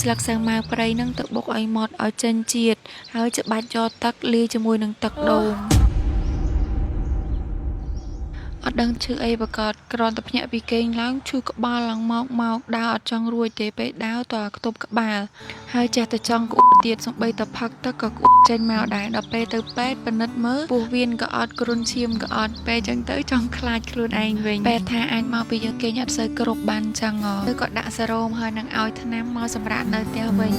ស្លឹកសាវម៉ាវព្រៃនឹងទៅបុកឲ្យម៉ត់ឲ្យចេញជាតិហើយច្បាច់យកទឹកលាយជាមួយនឹងទឹកដូងអត់ដឹងឈឺអីប្រកបគ្រាន់តែភ្ញាក់ពីគេងឡើងឈឺក្បាលឡើងមកដើរអត់ចង់រួចទេពេលដើរតើខ្ទប់ក្បាលហើយចេះតែចង់ក្អួតទៀតសំបីតែផឹកទឹកក៏ក្អួតចេញមកដែរដល់ពេលទៅពេទ្យពិនិត្យមើលពោះវៀនក៏អត់គ្រុនឈាមក៏អត់ពេលចឹងទៅចង់ខ្លាចខ្លួនឯងវិញពេទ្យថាអាចមកពីយើងគេងអត់សូវគ្រប់បានចឹងទៅក៏ដាក់សេរ៉ូមហើយនឹងឲ្យថ្នាំមកសម្រាប់នៅផ្ទះវិញ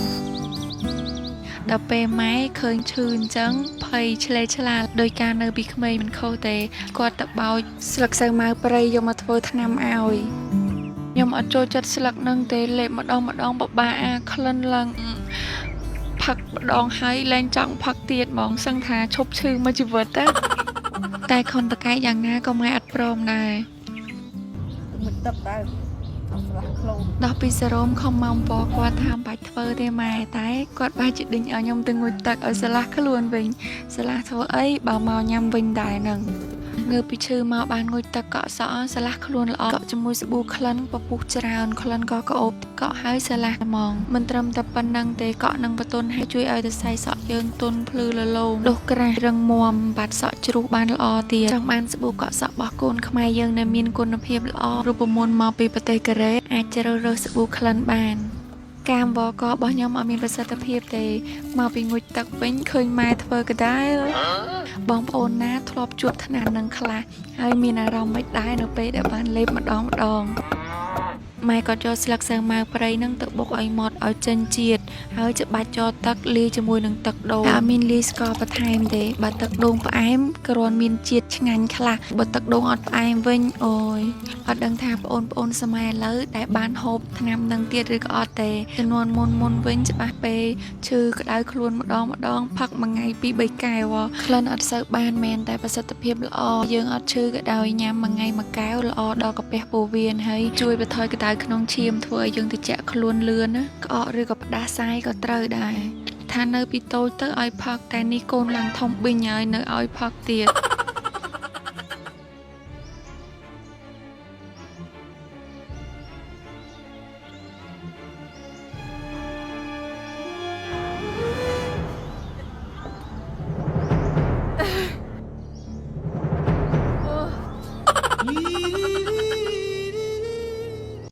ដល់ពេលម៉ែឃើញឈឺអញ្ចឹងភ័យឆ្លេឆ្លាដោយការនៅពីក្មេងមិនខុសទេគាត់ទៅបោចស្លឹកសាវម៉ាវព្រៃយកមកធ្វើថ្នាំឲ្យខ្ញុំអត់ចូលចិត្តស្លឹកនឹងទេលេបម្ដងបបាអាក្លិនឡើងផឹកម្ដងហើយលែងចង់ផឹកទៀតហ្មងសឹងថាឈប់ឈឺមួយជីវិតតែខុនតកែយ៉ាងណាក៏ម៉ែអត់ព្រមដែរមិនទឹកដែរដល់ពីសេរ៉ូមខំម៉ោងពណ៌គាត់ថាបាច់ធ្វើទេម៉ែតែគាត់បាច់ជិះដេញឲ្យខ្ញុំទៅងូតទឹកឲ្យស្លាស់ខ្លួនវិញស្លាស់ធ្វើអីបើមកញ៉ាំវិញដែរនឹងងើបពីឈឺមកបានងូតទឹកកក់សក់ស្លាស់ខ្លួនល្អកក់ជាមួយសាប៊ូក្លិនពពុះច្រើនក្លិនក៏ក្អូបកក់ហើយស្លាស់ហ្មងមិនត្រឹមតែប៉ុណ្្នឹងទេកក់នឹងបតុនហើយជួយឲ្យសរសៃសក់យើងទន់ភ្លឺលលោងដុសក្រាស់រឹងមាំបាត់សក់ជ្រុះបានល្អទៀតចង់បានសាប៊ូកក់សក់របស់កូនខ្មែរយើងដែលមានគុណភាពល្អរូបមន្តមកពីប្រទេសកូរ៉េអាចជ្រើសរើសសាប៊ូក្លិនបានកាមវករបស់ខ្ញុំអត់មានប្រសិទ្ធភាពទេមកពីងូតទឹកវិញឃើញម៉ែធ្វើកដែលបងប្អូនណាធ្លាប់ជួបថ្នាំនឹងខ្លះហើយមានអារម្មណ៍មិនដែរនៅពេលដែលបានលេបម្ដងម៉ែក៏យកស្លឹកសាវម៉ាវព្រៃនឹងទៅបុកឲ្យម៉ត់ឲ្យចេញជាតិហើយច្បាច់យកទឹកលាយជាមួយនឹងទឹកដូងតែអត់មានលាយស្ករបន្ថែមទេបើទឹកដូងផ្អែមគ្រាន់មានជាតិឆ្ងាញ់ខ្លះបើទឹកដូងអត់ផ្អែមវិញអូយអត់ដឹងថាបងប្អូនសម័យឥឡូវដែលបានហូបថ្នាំនឹងទៀតឬក៏អត់ទេចំនួនមុនវិញច្បាស់ពេលឈឺក្តៅខ្លួនម្ដងផឹកមួយថ្ងៃ2 3កែវក្លិនអត់សូវបានមែនតែប្រសិទ្ធភាពល្អយើងអត់ឈឺក៏ដោយញ៉ាំមួយថ្ងៃមួយកែវល្អដល់កាពះពោះវៀនហើយជួយបន្ថយក្តៅក្នុងឈាមធ្វើឲ្យយើងត្រជាក់ខ្លួនលឿនណាក្អកឬក៏ផ្ដាសាយក៏ត្រូវដែរថានៅពីតូចទៅឲ្យផឹកតែនេះកូនឡើងធំប៊ីងហើយនៅឲ្យផឹកទៀត